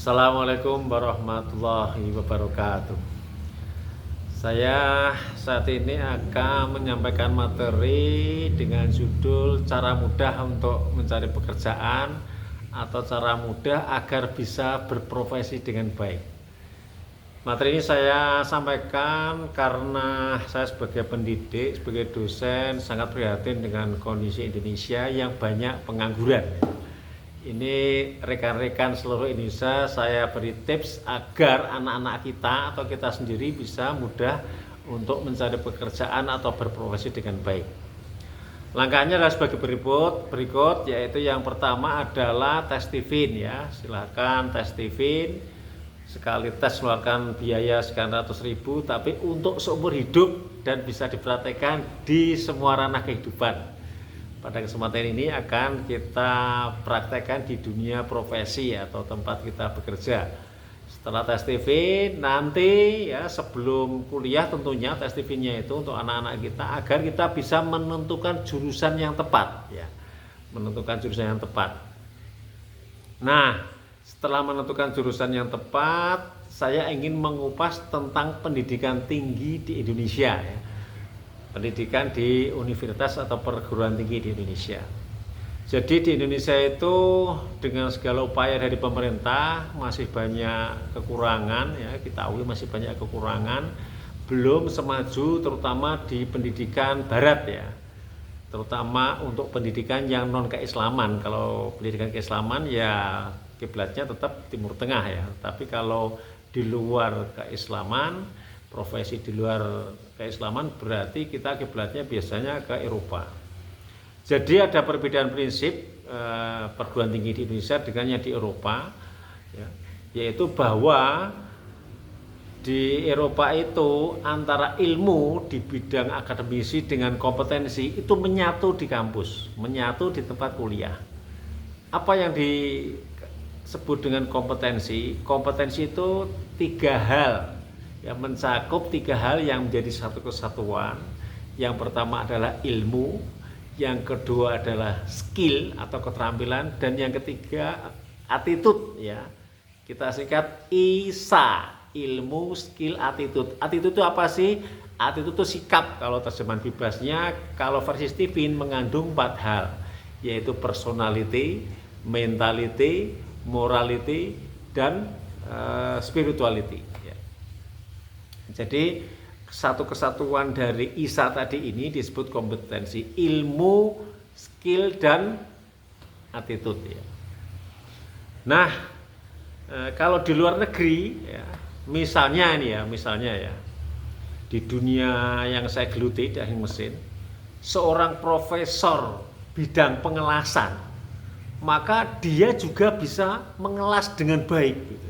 Assalamualaikum warahmatullahi wabarakatuh. Saya saat ini akan menyampaikan materi dengan judul cara mudah untuk mencari pekerjaan atau cara mudah agar bisa berprofesi dengan baik. Materi ini saya sampaikan karena saya sebagai pendidik, sebagai dosen sangat prihatin dengan kondisi Indonesia yang banyak pengangguran. Ini rekan-rekan seluruh Indonesia saya beri tips agar anak-anak kita atau kita sendiri bisa mudah untuk mencari pekerjaan atau berprofesi dengan baik. Langkahnya adalah sebagai berikut, yaitu yang pertama adalah tes TIVIN ya. Silahkan tes TIVIN, sekali tes mengeluarkan biaya sekian ratus ribu, tapi untuk seumur hidup dan bisa dipraktekkan di semua ranah kehidupan. Pada kesempatan ini akan kita praktekkan di dunia profesi atau tempat kita bekerja. Setelah tes TIVIN nanti ya, sebelum kuliah tentunya tes TIVIN-nya itu untuk anak-anak kita agar kita bisa menentukan jurusan yang tepat ya. Menentukan jurusan yang tepat. Nah, setelah menentukan jurusan yang tepat, saya ingin mengupas tentang pendidikan tinggi di Indonesia ya. Pendidikan di universitas atau perguruan tinggi di Indonesia. Jadi di Indonesia itu dengan segala upaya dari pemerintah masih banyak kekurangan ya, kita akui masih banyak kekurangan, belum semaju terutama di pendidikan barat ya. Terutama untuk pendidikan yang non keislaman. Kalau pendidikan keislaman ya kiblatnya tetap Timur Tengah ya. Tapi kalau di luar keislaman, profesi di luar keislaman berarti kita kiblatnya biasanya ke Eropa. Jadi ada perbedaan prinsip perguruan tinggi di Indonesia dengan yang di Eropa ya, yaitu bahwa di Eropa itu antara ilmu di bidang akademisi dengan kompetensi itu menyatu di kampus, menyatu di tempat kuliah. Apa yang disebut dengan kompetensi? Kompetensi itu tiga hal yang mencakup tiga hal yang menjadi satu kesatuan. Yang pertama adalah ilmu, yang kedua adalah skill atau keterampilan, dan yang ketiga attitude ya. Kita singkat ISA, ilmu, skill, attitude. Attitude itu apa sih? Attitude itu sikap kalau terjemahan bebasnya. Kalau versi Stephen mengandung 4 hal, yaitu personality, mentality, morality, dan spirituality. Jadi satu kesatuan dari ISA tadi ini disebut kompetensi, ilmu, skill, dan attitude ya. Nah, kalau di luar negeri ya, misalnya di dunia yang saya geluti teknik mesin, seorang profesor bidang pengelasan, maka dia juga bisa mengelas dengan baik gitu.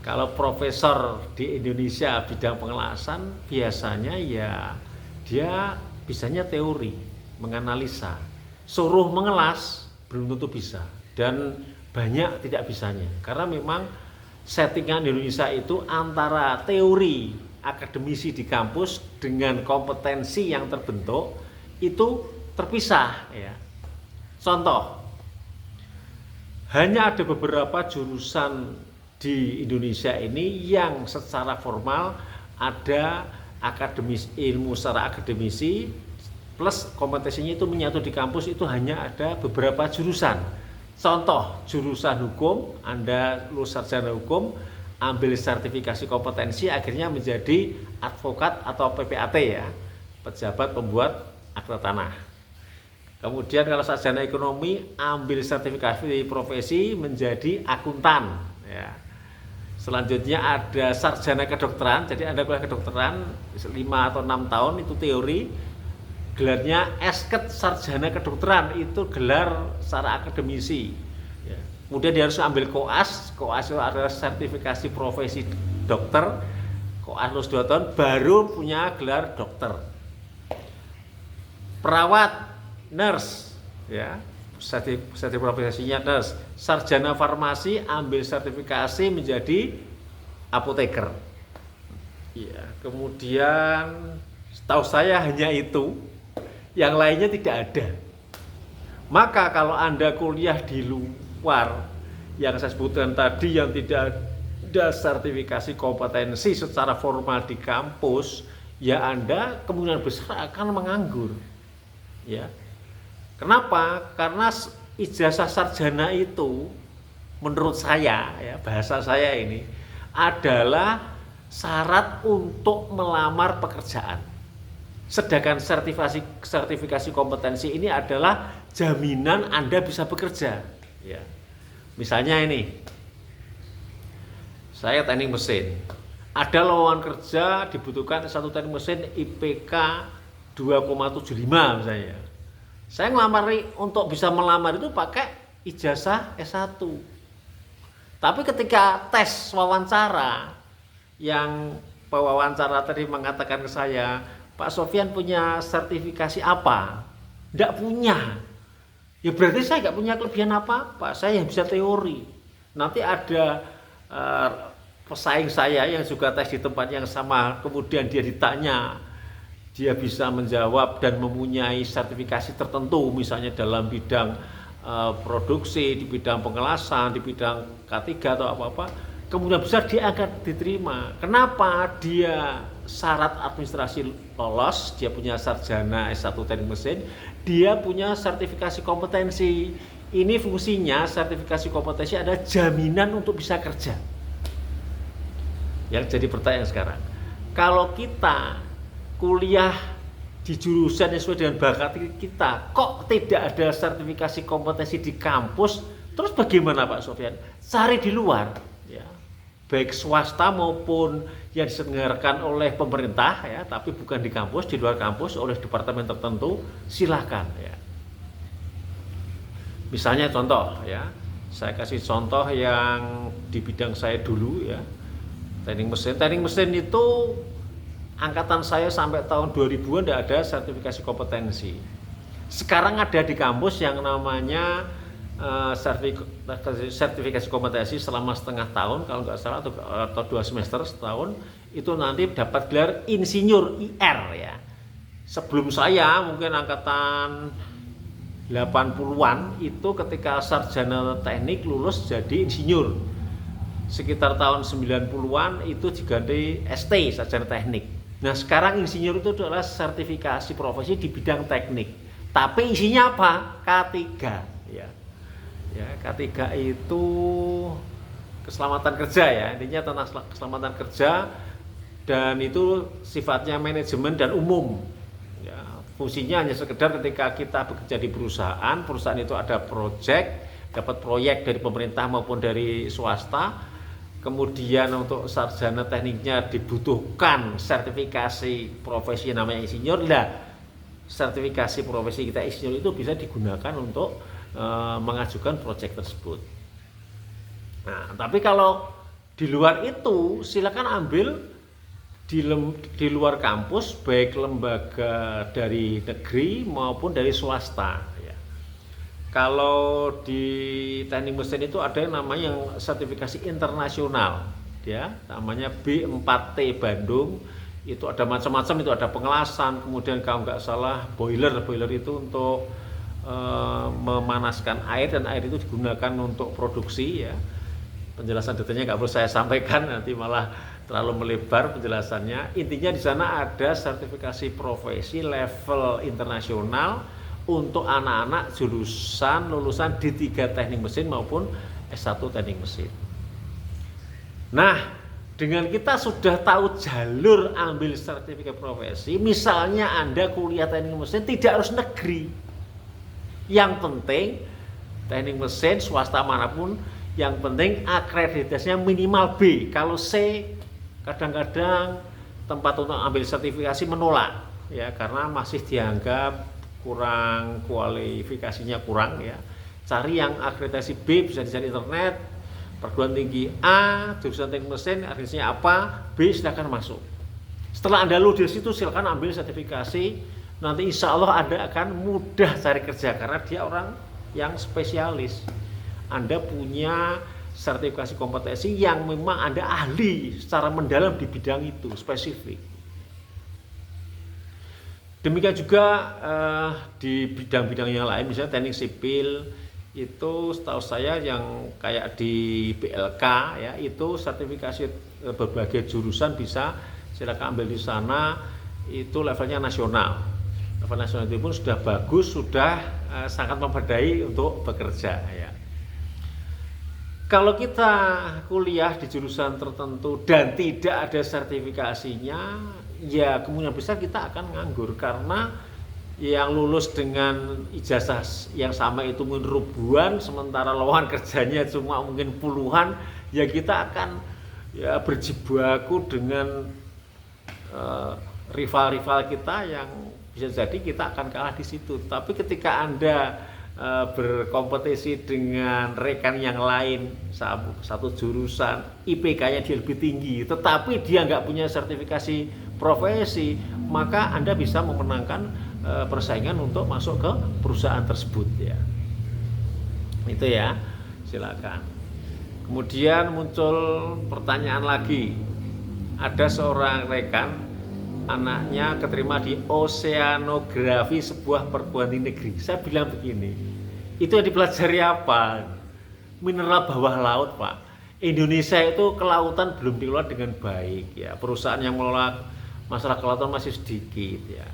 Kalau profesor di Indonesia bidang pengelasan biasanya ya dia bisanya teori, menganalisa. Suruh mengelas belum tentu bisa dan banyak tidak bisanya. Karena memang settingan di Indonesia itu antara teori akademisi di kampus dengan kompetensi yang terbentuk itu terpisah ya. Contoh, hanya ada beberapa jurusan di Indonesia ini yang secara formal ada akademis, ilmu secara akademisi plus kompetensinya itu menyatu di kampus, itu hanya ada beberapa jurusan. Contoh, jurusan hukum, Anda lulus sarjana hukum, ambil sertifikasi kompetensi akhirnya menjadi advokat atau PPAT ya, pejabat pembuat akta tanah. Kemudian kalau sarjana ekonomi ambil sertifikasi profesi menjadi akuntan ya. Selanjutnya ada sarjana kedokteran, jadi Anda kuliah kedokteran 5 atau 6 tahun itu teori, gelarnya esket sarjana kedokteran, itu gelar secara akademisi ya. Kemudian dia harus ambil koas itu adalah sertifikasi profesi dokter, koas lulus 2 tahun baru punya gelar dokter. Perawat, nurse ya, sertifikasi profesinya nurse. Sarjana farmasi ambil sertifikasi menjadi apoteker ya. Kemudian setahu saya hanya itu, yang lainnya tidak ada. Maka kalau Anda kuliah di luar yang saya sebutkan tadi yang tidak ada sertifikasi kompetensi secara formal di kampus, ya Anda kemungkinan besar akan menganggur. Ya. Kenapa? Karena ijazah sarjana itu menurut saya, ya, bahasa saya ini adalah syarat untuk melamar pekerjaan. Sedangkan sertifikasi kompetensi ini adalah jaminan Anda bisa bekerja. Ya. Misalnya ini, saya teknik mesin. Ada lowongan kerja dibutuhkan satu teknik mesin IPK 2,75 misalnya. Saya untuk bisa melamar itu pakai ijazah S1. Tapi ketika tes wawancara, yang pewawancara tadi mengatakan ke saya, Pak Sofyan punya sertifikasi apa? Tidak punya. Ya berarti saya nggak punya kelebihan apa-apa. Saya yang bisa teori. Nanti ada pesaing saya yang juga tes di tempat yang sama, kemudian dia ditanya, dia bisa menjawab dan mempunyai sertifikasi tertentu, misalnya dalam bidang produksi, di bidang pengelasan, di bidang K3 atau apa-apa, kemudian besar dia akan diterima. Kenapa? Dia syarat administrasi lolos, dia punya sarjana S1 teknik mesin, dia punya sertifikasi kompetensi. Ini fungsinya, sertifikasi kompetensi adalah jaminan untuk bisa kerja. Yang jadi pertanyaan sekarang, kalau kita kuliah di jurusan yang sesuai dengan bakat kita, kok tidak ada sertifikasi kompetensi di kampus, terus bagaimana Pak Sofyan? Cari di luar, ya. Baik swasta maupun yang diselenggarakan oleh pemerintah, ya, tapi bukan di kampus, di luar kampus oleh departemen tertentu, silahkan, ya. Misalnya contoh, ya, saya kasih contoh yang di bidang saya dulu, ya, teknik mesin. Teknik mesin itu angkatan saya sampai tahun 2000-an tidak ada sertifikasi kompetensi. Sekarang ada di kampus yang namanya sertifikasi kompetensi selama setengah tahun, kalau nggak salah, atau 2 semester setahun, itu nanti dapat gelar insinyur IR, ya. Sebelum saya mungkin angkatan 80-an itu ketika sarjana teknik lulus jadi insinyur. Sekitar tahun 90-an itu diganti ST, sarjana teknik. Nah sekarang insinyur itu adalah sertifikasi profesi di bidang teknik. Tapi isinya apa? K3, ya. Ya, K3 itu keselamatan kerja, ya, intinya tentang keselamatan kerja, dan itu sifatnya manajemen dan umum, ya. Fungsinya hanya sekedar ketika kita bekerja di perusahaan itu ada dapat proyek dari pemerintah maupun dari swasta, kemudian untuk sarjana tekniknya dibutuhkan sertifikasi profesi namanya insinyur. Nah, sertifikasi profesi kita insinyur itu bisa digunakan untuk mengajukan proyek tersebut. Nah, tapi kalau di luar itu silakan ambil di luar kampus, baik lembaga dari negeri maupun dari swasta, ya. Kalau di teknik mesin itu ada yang namanya sertifikasi internasional, ya, namanya B4T Bandung. Itu ada macam-macam, itu ada pengelasan, kemudian kalau nggak salah boiler itu untuk memanaskan air, dan air itu digunakan untuk produksi, ya. Penjelasan detailnya nggak perlu saya sampaikan, nanti malah terlalu melebar penjelasannya. Intinya di sana ada sertifikasi profesi level internasional untuk anak-anak jurusan lulusan D3 teknik mesin maupun S1 teknik mesin. Nah, dengan kita sudah tahu jalur ambil sertifikat profesi, misalnya Anda kuliah teknik mesin tidak harus negeri. Yang penting teknik mesin swasta manapun, yang penting akreditasinya minimal B. Kalau C, kadang-kadang tempat untuk ambil sertifikasi menolak, ya, karena masih dianggap kurang, kualifikasinya kurang, ya. Cari yang akreditasi B, bisa dicari internet, perguruan tinggi A, jurusan teknik mesin, akreditasinya apa, B, silakan masuk. Setelah Anda lulus di situ, silakan ambil sertifikasi. Nanti insya Allah Anda akan mudah cari kerja karena dia orang yang spesialis. Anda punya sertifikasi kompetensi yang memang Anda ahli secara mendalam di bidang itu, spesifik. Demikian juga di bidang-bidang yang lain, misalnya teknik sipil, itu setahu saya yang kayak di BLK ya, itu sertifikasi berbagai jurusan bisa silakan ambil di sana, itu levelnya nasional. Level nasional itu pun sudah bagus, sudah sangat memadai untuk bekerja ya. Kalau kita kuliah di jurusan tertentu dan tidak ada sertifikasinya, ya kemungkinan besar kita akan nganggur, karena yang lulus dengan ijazah yang sama itu mungkin ribuan, sementara lowongan kerjanya cuma mungkin puluhan, ya kita akan ya berjibaku dengan rival-rival kita yang bisa jadi kita akan kalah di situ. Tapi ketika Anda berkompetisi dengan rekan yang lain satu jurusan, IPK-nya dia lebih tinggi, tetapi dia nggak punya sertifikasi profesi, maka Anda bisa memenangkan persaingan untuk masuk ke perusahaan tersebut ya. Itu ya, silakan. Kemudian muncul pertanyaan lagi. Ada seorang rekan, anaknya keterima di oseanografi sebuah perguruan tinggi negeri. Saya bilang begini, itu yang dipelajari apa? Mineral bawah laut, Pak. Indonesia itu kelautan belum dikelola dengan baik ya. Perusahaan yang mengelola masalah kelautan masih sedikit ya.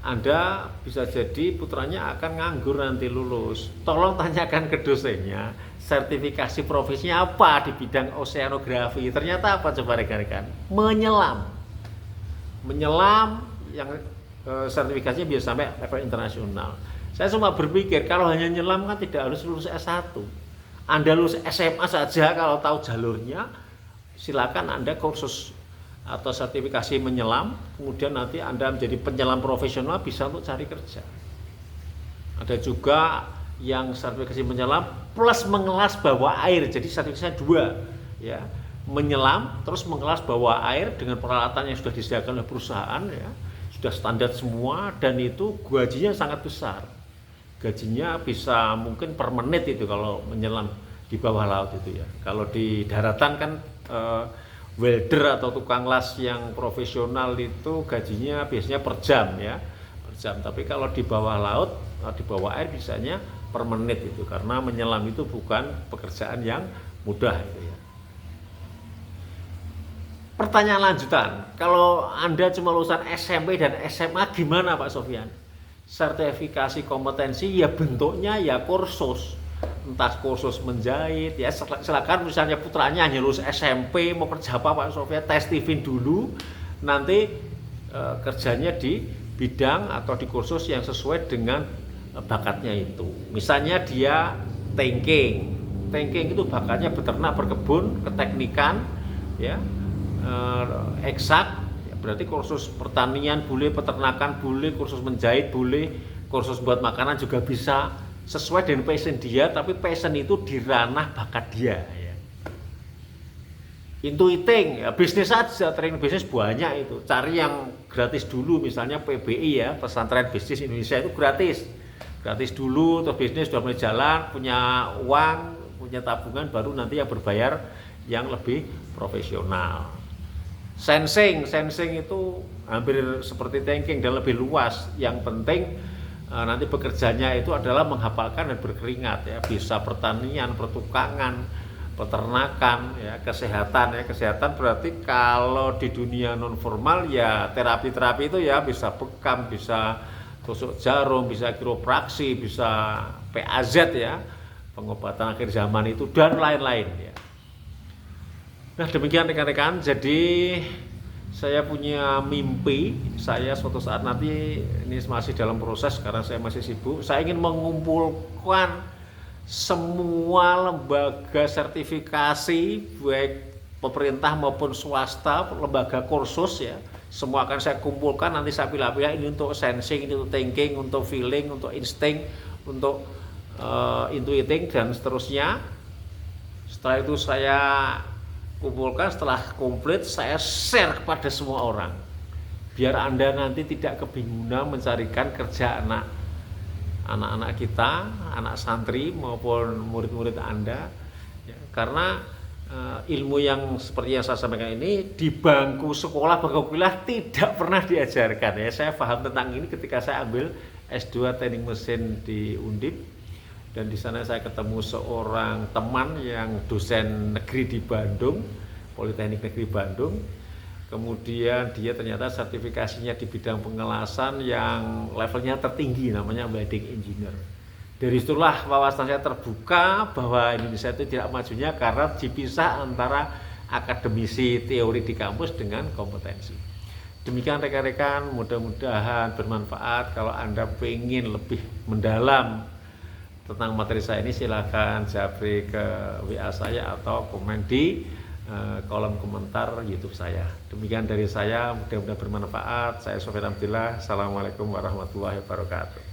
Anda bisa jadi putranya akan nganggur nanti lulus. Tolong tanyakan ke dosennya, sertifikasi profesinya apa di bidang oseanografi. Ternyata apa coba rekan-rekan? Menyelam. Menyelam yang sertifikasinya bisa sampai level internasional. Saya cuma berpikir kalau hanya nyelam kan tidak harus lulus S1. Anda lulus SMA saja kalau tahu jalurnya, silakan Anda kursus atau sertifikasi menyelam, kemudian nanti Anda menjadi penyelam profesional, bisa untuk cari kerja. Ada juga yang sertifikasi menyelam plus mengelas bawah air, jadi sertifikasinya 2 ya, menyelam terus mengelas bawah air dengan peralatan yang sudah disediakan oleh perusahaan ya, sudah standar semua, dan itu gajinya sangat besar. Gajinya bisa mungkin per menit itu kalau menyelam di bawah laut itu ya. Kalau di daratan kan welder atau tukang las yang profesional itu gajinya biasanya per jam ya, per jam. Tapi kalau di bawah laut, di bawah air bisanya per menit itu, karena menyelam itu bukan pekerjaan yang mudah itu ya. Pertanyaan lanjutan, kalau Anda cuma lulusan SMP dan SMA gimana Pak Sofyan? Sertifikasi kompetensi ya bentuknya ya kursus, entah kursus menjahit ya, silakan misalnya putranya hanya lulus SMP, mau kerja apa Pak Sofyan, tes TVN dulu, nanti kerjanya di bidang atau di kursus yang sesuai dengan bakatnya itu. Misalnya dia tanking itu bakatnya beternak, berkebun, keteknikan ya, eksak ya, berarti kursus pertanian boleh, peternakan boleh, kursus menjahit boleh, kursus buat makanan juga bisa, sesuai dengan passion dia, tapi passion itu di ranah bakat dia ya. Intuiting ya, bisnis saja, training bisnis banyak itu, cari yang gratis dulu, misalnya PBI ya, Pesantren Bisnis Indonesia itu gratis dulu, terus bisnis sudah mulai jalan, punya uang, punya tabungan, baru nanti yang berbayar yang lebih profesional. Sensing itu hampir seperti tanking dan lebih luas. Yang penting nanti bekerjanya itu adalah menghafalkan dan berkeringat ya, bisa pertanian, pertukangan, peternakan ya, kesehatan ya. Kesehatan berarti kalau di dunia non formal ya terapi-terapi itu ya bisa bekam, bisa tusuk jarum, bisa kiropraksi, bisa PAZ ya, pengobatan akhir zaman itu, dan lain-lain ya. Nah demikian rekan-rekan, jadi saya punya mimpi, saya suatu saat nanti, ini masih dalam proses, sekarang saya masih sibuk, saya ingin mengumpulkan semua lembaga sertifikasi baik pemerintah maupun swasta, lembaga kursus ya, semua akan saya kumpulkan, nanti saya pilih-pilih, ini untuk sensing, ini untuk thinking, untuk feeling, untuk insting, untuk intuiting, dan seterusnya. Setelah itu saya kumpulkan, setelah komplit saya share kepada semua orang, biar Anda nanti tidak kebingungan mencarikan kerja anak-anak kita, anak santri maupun murid-murid Anda ya, karena ilmu yang seperti yang saya sampaikan ini di bangku sekolah, bangku kuliah tidak pernah diajarkan ya. Saya paham tentang ini ketika saya ambil S2 teknik mesin di Undip Dan di sana saya ketemu seorang teman yang dosen negeri di Bandung, Politeknik Negeri Bandung. Kemudian dia ternyata sertifikasinya di bidang pengelasan yang levelnya tertinggi, namanya welding engineer. Dari itulah wawasan saya terbuka bahwa Indonesia itu tidak majunya karena dipisah antara akademisi teori di kampus dengan kompetensi. Demikian rekan-rekan, mudah-mudahan bermanfaat. Kalau Anda ingin lebih mendalam tentang materi saya ini, silakan japri ke WA saya atau komen di kolom komentar YouTube saya. Demikian dari saya, mudah-mudahan bermanfaat. Saya Sofyan Abdillah. Assalamualaikum warahmatullahi wabarakatuh.